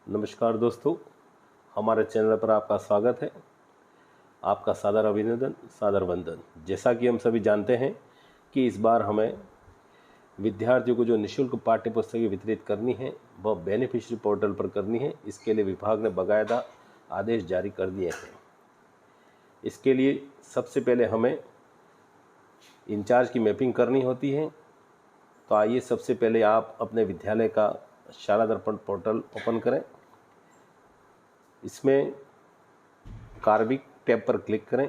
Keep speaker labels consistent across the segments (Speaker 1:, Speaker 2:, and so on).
Speaker 1: नमस्कार दोस्तों, हमारे चैनल पर आपका स्वागत है। आपका सादर अभिनंदन, सादर वंदन। जैसा कि हम सभी जानते हैं कि इस बार हमें विद्यार्थियों को जो निःशुल्क पाठ्य पुस्तकें वितरित करनी है वह बेनिफिशियरी पोर्टल पर करनी है। इसके लिए विभाग ने बाकायदा आदेश जारी कर दिए हैं। इसके लिए सबसे पहले हमें इंचार्ज की मैपिंग करनी होती है। तो आइए सबसे पहले आप अपने विद्यालय का शाला दर्पण पोर्टल ओपन करें। इसमें कार्मिक टैब पर क्लिक करें।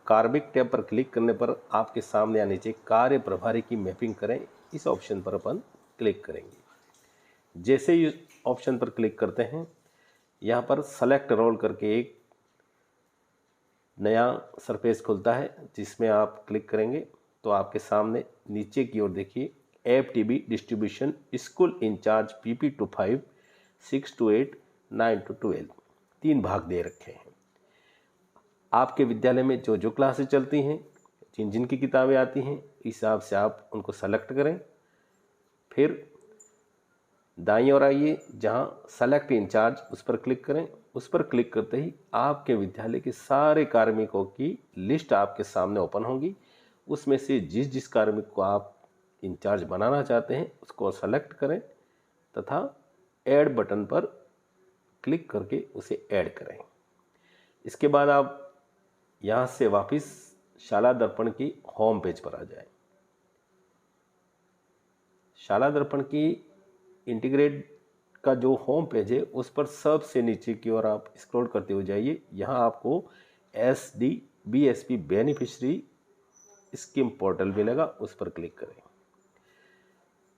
Speaker 1: कार्मिक टैब पर क्लिक करने पर आपके सामने या नीचे कार्य प्रभारी की मैपिंग करें, इस ऑप्शन पर अपन क्लिक करेंगे। जैसे ही ऑप्शन पर क्लिक करते हैं, यहाँ पर सेलेक्ट रोल करके एक नया सरफेस खुलता है, जिसमें आप क्लिक करेंगे तो आपके सामने नीचे की ओर देखिए FTB distribution school incharge PP to 5, 6 to 8, 9 to 12 तीन भाग दे रखे हैं। आपके विद्यालय में जो जो क्लासेस चलती हैं, जिन जिन की किताबें आती हैं, इस हिसाब से आप उनको सेलेक्ट करें। फिर दाईं ओर आइए, जहां सेलेक्ट इंचार्ज उस पर क्लिक करें। उस पर क्लिक करते ही आपके विद्यालय के सारे कार्मिकों की लिस्ट आपके सामने ओपन होगी। उसमें से जिस जिस कार्मिक को आप इंचार्ज बनाना चाहते हैं उसको सेलेक्ट करें तथा ऐड बटन पर क्लिक करके उसे ऐड करें। इसके बाद आप यहाँ से वापस शाला दर्पण की होम पेज पर आ जाएं। शाला दर्पण की इंटीग्रेट का जो होम पेज है उस पर सबसे नीचे की ओर आप स्क्रॉल करते हुए जाइए। यहाँ आपको SDBSP बेनिफिशरी स्कीम पोर्टल मिलेगा, उस पर क्लिक करें।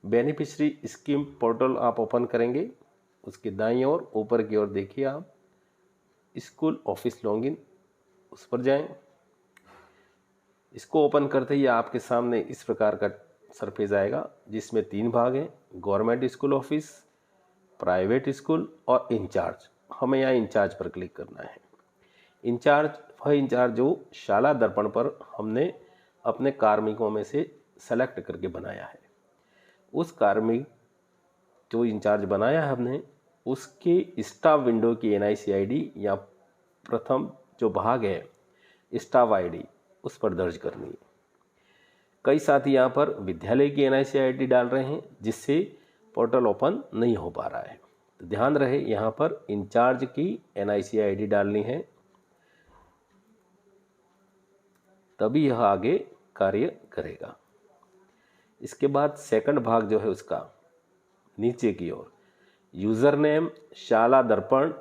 Speaker 1: बेनिफिशरी स्कीम पोर्टल आप ओपन करेंगे। उसके दाईं ओर ऊपर की ओर देखिए आप स्कूल ऑफिस लॉगिन, उस पर जाएं। इसको ओपन करते ही आपके सामने इस प्रकार का सरफेस आएगा, जिसमें तीन भाग हैं: government school office, private school और इंचार्ज। हमें यहाँ इंचार्ज पर क्लिक करना है। इंचार्ज वह इंचार्ज जो शाला दर्पण पर हमने अपने कार्मिकों में से सेलेक्ट करके बनाया है। उस कार्मिक जो इंचार्ज बनाया है हमने, उसके स्टाफ विंडो की NIC ID या प्रथम जो भाग है स्टाफ ID, उस पर दर्ज करनी है। कई साथी यहाँ पर विद्यालय की NIC ID डाल रहे हैं, जिससे पोर्टल ओपन नहीं हो पा रहा है। तो ध्यान रहे, यहाँ पर इंचार्ज की NIC ID डालनी है, तभी यह आगे कार्य करेगा। इसके बाद सेकंड भाग जो है उसका नीचे की ओर यूजर नेम शाला दर्पण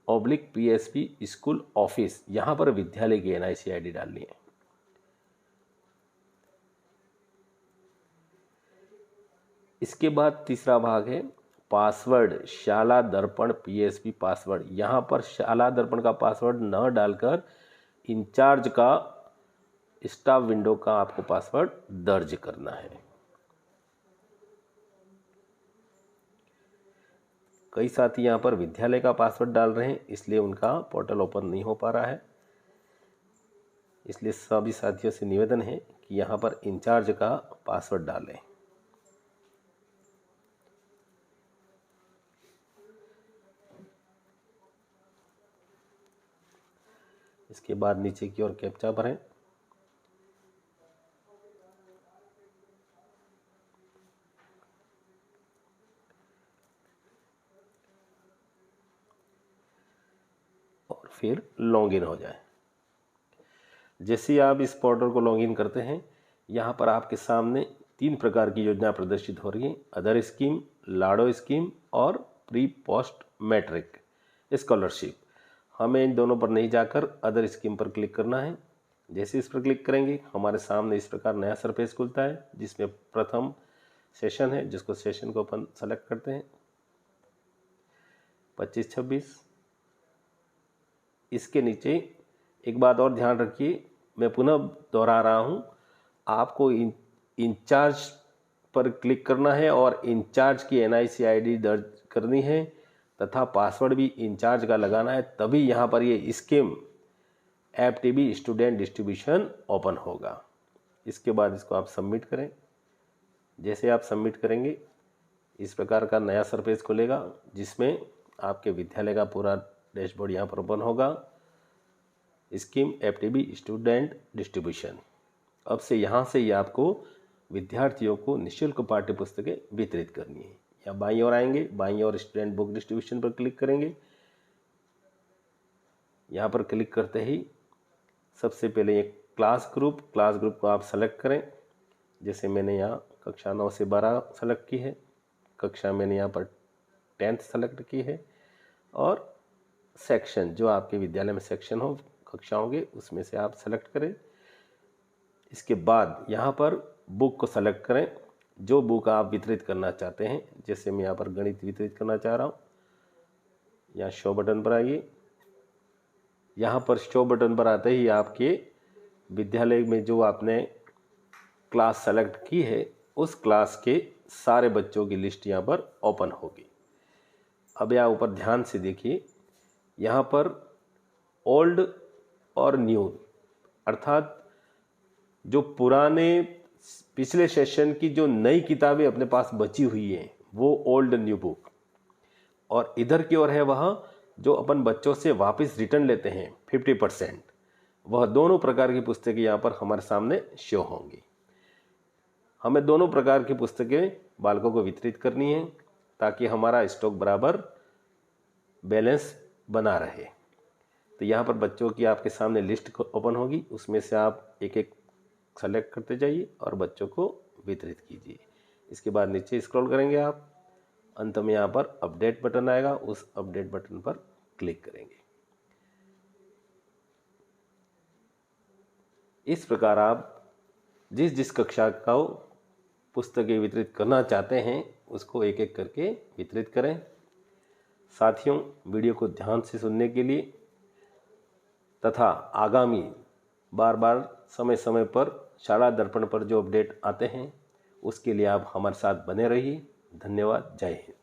Speaker 1: /PSP स्कूल ऑफिस, यहाँ पर विद्यालय की NIC ID डालनी है। इसके बाद तीसरा भाग है पासवर्ड शाला दर्पण PSP पासवर्ड। यहाँ पर शाला दर्पण का पासवर्ड न डालकर इंचार्ज का स्टाफ विंडो का आपको पासवर्ड दर्ज करना है। कई साथी यहाँ पर विद्यालय का पासवर्ड डाल रहे हैं, इसलिए उनका पोर्टल ओपन नहीं हो पा रहा है। इसलिए सभी साथियों से निवेदन है कि यहाँ पर इंचार्ज का पासवर्ड डालें। इसके बाद नीचे की ओर कैप्चा भरें। और फिर लॉगिन हो जाए। जैसे ही आप इस पोर्टल को लॉगिन करते हैं, यहाँ पर आपके सामने तीन प्रकार की योजना प्रदर्शित हो रही है: अदर स्कीम, लाडो स्कीम और प्री पोस्ट मैट्रिक स्कॉलरशिप। हमें इन दोनों पर नहीं जाकर अदर स्कीम पर क्लिक करना है। जैसे इस पर क्लिक करेंगे, हमारे सामने इस प्रकार नया सरफेस खुलता है, जिसमें प्रथम सेशन है, जिसको सेशन को अपन सेलेक्ट करते हैं 25-26। इसके नीचे एक बात और ध्यान रखिए, मैं पुनः दोहरा रहा हूँ, आपको इंचार्ज पर क्लिक करना है और इंचार्ज की NIC ID दर्ज करनी है तथा पासवर्ड भी इंचार्ज का लगाना है, तभी यहाँ पर ये scheme FTB student distribution open होगा। इसके बाद इसको आप सबमिट करें। जैसे आप सबमिट करेंगे, इस प्रकार का नया सरफेस खुलेगा जिसमें आपके विद्यालय का पूरा डैशबोर्ड यहाँ पर ओपन होगा। Scheme FTB student distribution. अब से यहाँ से ही आपको विद्यार्थियों को निःशुल्क पाठ्य पुस्तकें वितरित करनी है। या बाईं ओर आएंगे, बाईं ओर स्टूडेंट बुक डिस्ट्रीब्यूशन पर क्लिक करेंगे। यहाँ पर क्लिक करते ही सबसे पहले एक क्लास ग्रुप को आप सेलेक्ट करें। जैसे मैंने यहाँ कक्षा 9 से 12 सेलेक्ट की है, कक्षा मैंने यहाँ पर 10th सेलेक्ट की है, और सेक्शन जो आपके विद्यालय में सेक्शन हो कक्षा होंगे उसमें से आप सेलेक्ट करें। इसके बाद यहाँ पर बुक को सेलेक्ट करें, जो बुक आप वितरित करना चाहते हैं। जैसे मैं यहाँ पर गणित वितरित करना चाह रहा हूँ, यहाँ शो बटन पर आइए। यहाँ पर शो बटन पर आते ही आपके विद्यालय में जो आपने क्लास सेलेक्ट की है उस क्लास के सारे बच्चों की लिस्ट यहाँ पर ओपन होगी। अब यहाँ ऊपर ध्यान से देखिए, यहाँ पर ओल्ड और न्यू अर्थात जो पुराने पिछले सेशन की जो नई किताबें अपने पास बची हुई हैं वो ओल्ड न्यू बुक, और इधर की ओर है वह जो अपन बच्चों से वापस रिटर्न लेते हैं 50%, वह दोनों प्रकार की पुस्तकें यहाँ पर हमारे सामने शो होंगी। हमें दोनों प्रकार की पुस्तकें बालकों को वितरित करनी है ताकि हमारा स्टॉक बराबर बैलेंस बना रहे। तो यहाँ पर बच्चों की आपके सामने लिस्ट ओपन होगी, उसमें से आप एक एक सेलेक्ट करते जाइए और बच्चों को वितरित कीजिए। इसके बाद नीचे स्क्रॉल करेंगे आप, अंत में यहाँ पर अपडेट बटन आएगा, उस अपडेट बटन पर क्लिक करेंगे। इस प्रकार आप जिस जिस कक्षा को पुस्तकें वितरित करना चाहते हैं उसको एक एक करके वितरित करें। साथियों, वीडियो को ध्यान से सुनने के लिए तथा आगामी बार समय समय पर शाला दर्पण पर जो अपडेट आते हैं उसके लिए आप हमारे साथ बने रहिए। धन्यवाद। जय हिंद।